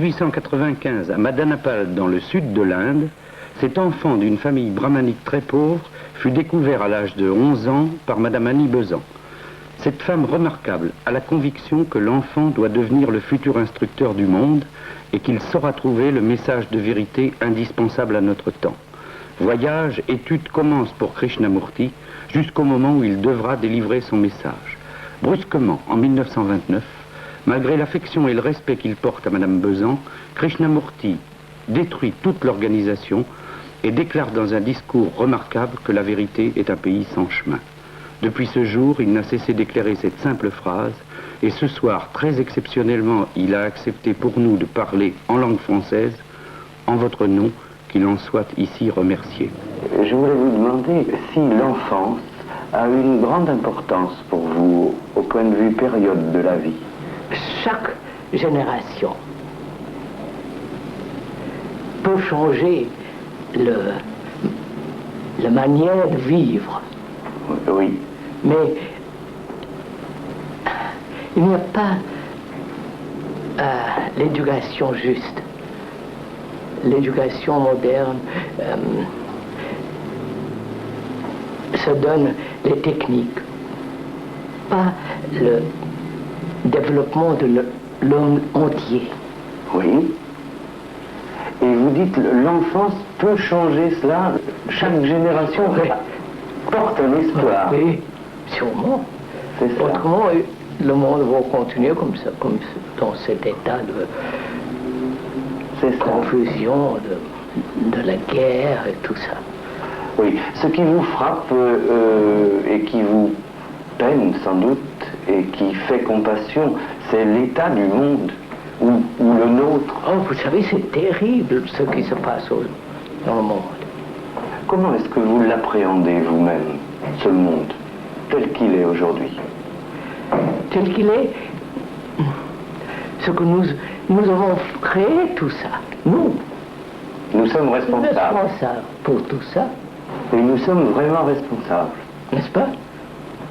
1895, à Madanapal, dans le sud de l'Inde, cet enfant d'une famille brahmanique très pauvre fut découvert à l'âge de 11 ans par Madame Annie Besant. Cette femme remarquable a la conviction que l'enfant doit devenir le futur instructeur du monde et qu'il saura trouver le message de vérité indispensable à notre temps. Voyage, études commencent pour Krishnamurti jusqu'au moment où il devra délivrer son message. Brusquement, en 1929, malgré l'affection et le respect qu'il porte à Madame Besant, Krishnamurti détruit toute l'organisation et déclare dans un discours remarquable que la vérité est un pays sans chemin. Depuis ce jour, il n'a cessé d'éclairer cette simple phrase, et ce soir, très exceptionnellement, il a accepté pour nous de parler en langue française, en votre nom, qu'il en soit ici remercié. Je voulais vous demander si l'enfance a une grande importance pour vous, au point de vue période de la vie. Chaque génération peut changer la manière de vivre. Oui. Mais il n'y a pas l'éducation juste. L'éducation moderne se donne les techniques, pas le développement de l'homme entier. Oui. Et vous dites l'enfance peut changer cela. Chaque génération porte un espoir. Oui, sûrement. Autrement, le monde va continuer comme ça, dans cet état de confusion, de la guerre et tout ça. Oui, ce qui vous frappe et qui vous peine sans doute et qui fait compassion, c'est l'état du monde ou le nôtre. Oh, vous savez, c'est terrible ce qui se passe dans le monde. Comment est-ce que vous l'appréhendez vous-même, ce monde, tel qu'il est aujourd'hui? Tel qu'il est, ce que nous avons créé tout ça, nous. Nous sommes responsables. Responsables pour tout ça. Et nous sommes vraiment responsables. N'est-ce pas?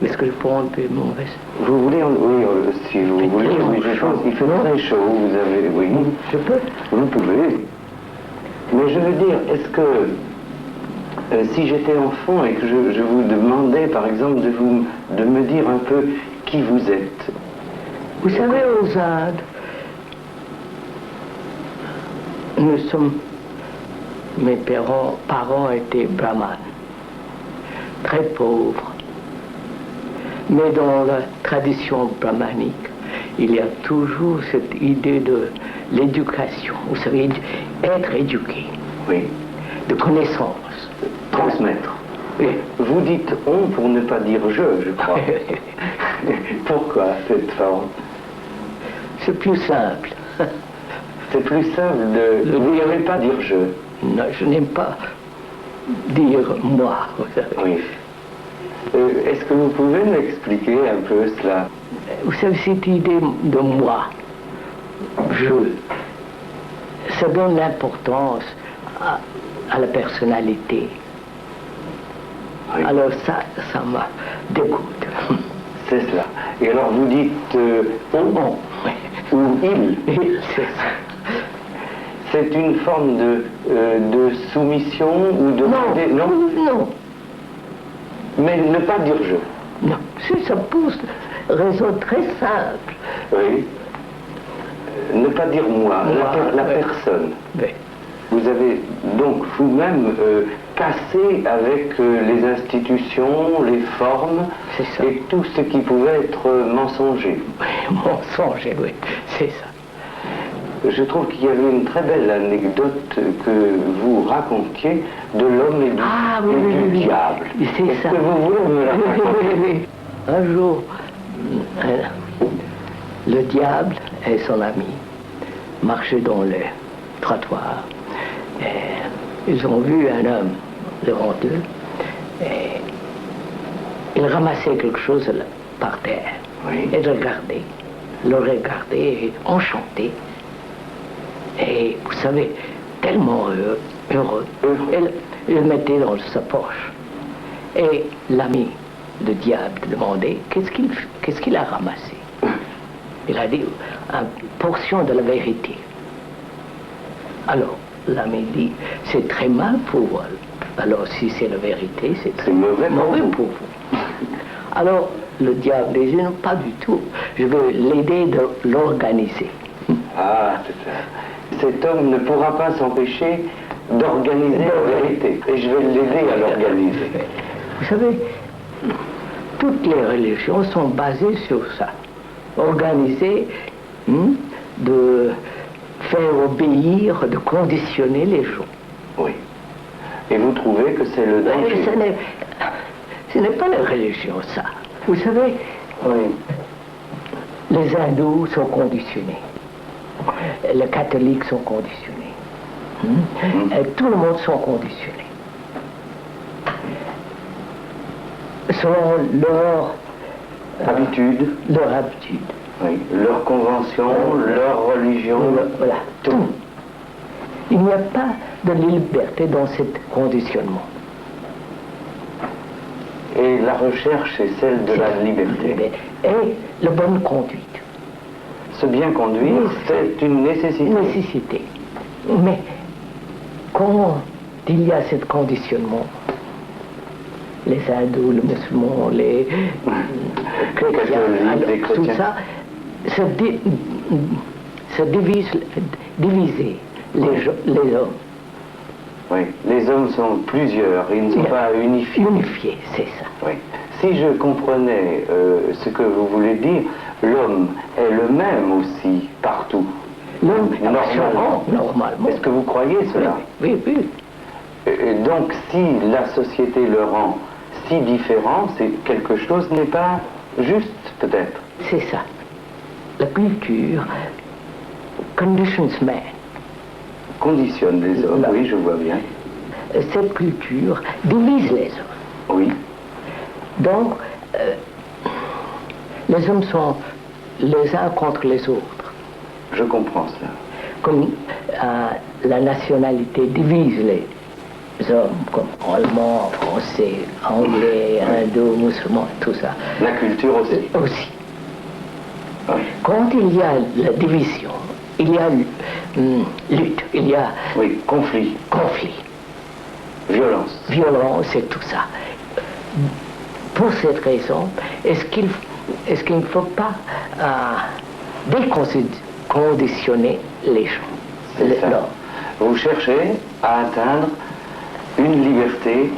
Est-ce que je prends un peu mon reste? Vous voulez, oui, si vous voulez, oui, il fait très chaud, vous avez, oui. Je peux? Vous pouvez. Mais je veux dire, est-ce que, si j'étais enfant et que je vous demandais, par exemple, de me dire un peu qui vous êtes? Vous savez, aux Indes, mes parents étaient brahmanes, très pauvres. Mais dans la tradition brahmanique, il y a toujours cette idée de l'éducation. Vous savez, être éduqué. Oui. De connaissance. Transmettre. Oui. Vous dites on pour ne pas dire je crois. Pourquoi cette forme? C'est plus simple. C'est plus simple de... Vous n'aimez pas dire je? Non, je n'aime pas dire moi, vous savez. Oui. Est-ce que vous pouvez m'expliquer un peu cela? Vous savez, cette idée de moi, ça donne l'importance à la personnalité. Oui. Alors ça m'a dégoûté. C'est cela. Et alors vous dites on ou il. C'est ça. C'est une forme de soumission ou de... Non. Mais ne pas dire je. Non, si ça pousse, raison très simple. Oui. Ne pas dire moi, la personne. Oui. Vous avez donc vous-même cassé avec les institutions, les formes et tout ce qui pouvait être mensonger. Oui, mensonger, oui, c'est ça. Je trouve qu'il y avait une très belle anecdote que vous racontiez de l'homme et du diable. Est-ce que vous voulez me la raconter? Un jour, le diable et son ami marchaient dans le trottoir. Et ils ont vu un homme devant eux. Et il ramassait quelque chose par terre. Oui. Et le regardait enchanté. Et vous savez, tellement heureux. Il le mettait dans sa poche. Et l'ami de diable demandait qu'est-ce qu'il a ramassé. Il a dit une portion de la vérité. Alors, l'ami dit, c'est très mal pour vous. Alors, si c'est la vérité, c'est mauvais pour vous. Alors, le diable dit, non, pas du tout. Je veux l'aider de l'organiser. Ah, c'est ça. Cet homme ne pourra pas s'empêcher d'organiser la vérité. Et je vais l'aider à l'organiser. Vous savez, toutes les religions sont basées sur ça. Organiser, de faire obéir, de conditionner les gens. Oui. Et vous trouvez que c'est le danger? Ce n'est pas la religion, ça. Vous savez, les hindous sont conditionnés. Les catholiques sont conditionnés. Et tout le monde sont conditionnés. Selon leur habitude. Leur habitude. Oui. Leur convention, leur religion. Voilà, tout. Il n'y a pas de liberté dans ce conditionnement. Et la recherche est celle de la liberté. Et la bonne conduite. Se bien conduire, c'est une nécessité. Une nécessité. Mais quand il y a ce conditionnement, les hindous, les musulmans, les chrétiens, tout ça, se diviser les hommes. Oui, les hommes sont plusieurs, ils ne sont pas unifiés. Unifiés, c'est ça. Oui. Si je comprenais ce que vous voulez dire, l'homme est le même aussi partout. L'homme, normalement. Est-ce que vous croyez cela? Oui. Donc, si la société le rend si différent, c'est quelque chose n'est pas juste, peut-être. C'est ça. La culture conditions man. Conditionne les hommes, oui, je vois bien. Cette culture divise les hommes. Oui. Donc, les hommes sont les uns contre les autres. Je comprends cela. Comme la nationalité divise les hommes, comme allemand, français, anglais, hindou, musulman, tout ça. La culture aussi. Aussi. Oui. Quand il y a la division, il y a lutte, il y a... Oui, conflit. Violence et tout ça. Pour cette raison, est-ce qu'il ne faut pas déconditionner les gens? C'est ça. Vous cherchez à atteindre une liberté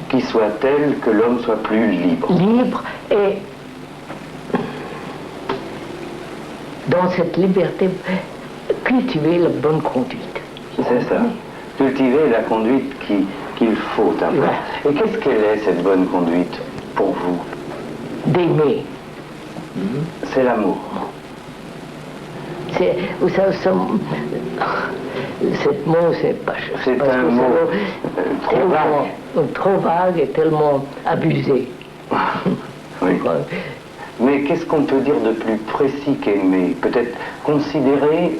qui soit telle que l'homme soit plus libre. Libre et dans cette liberté, cultiver la bonne conduite. C'est ça. Cultiver la conduite qu'il faut avoir. Ouais. Et qu'est-ce qu'elle est, cette bonne conduite, pour vous? D'aimer. C'est l'amour. Vous savez, ce mot, c'est pas... C'est un mot trop vague. Trop vague et tellement abusé. Oui. Mais qu'est-ce qu'on peut dire de plus précis qu'aimer? Peut-être considérer,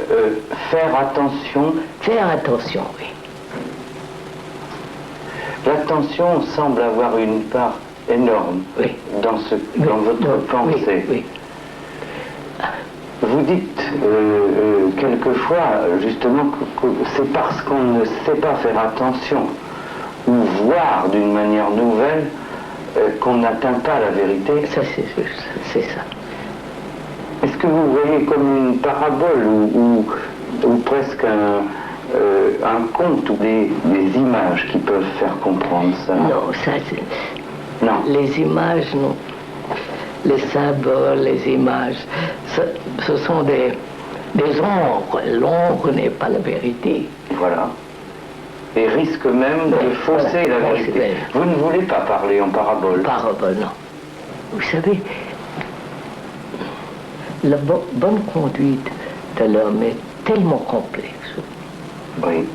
faire attention. Faire attention, oui. L'attention semble avoir une part énorme dans votre pensée. Oui. Vous dites quelquefois, justement, que c'est parce qu'on ne sait pas faire attention ou voir d'une manière nouvelle qu'on n'atteint pas la vérité. Ça, c'est ça. Est-ce que vous voyez comme une parabole ou presque un conte ou des images qui peuvent faire comprendre ça? Non, ça c'est... Non. Les images, non. Les symboles, les images, ce sont des ombres. L'ombre n'est pas la vérité. Voilà. Et risque même de fausser la vérité. Vous ne voulez pas parler en parabole? Parabole, non. Vous savez, la bonne conduite de l'homme est tellement complexe. Oui.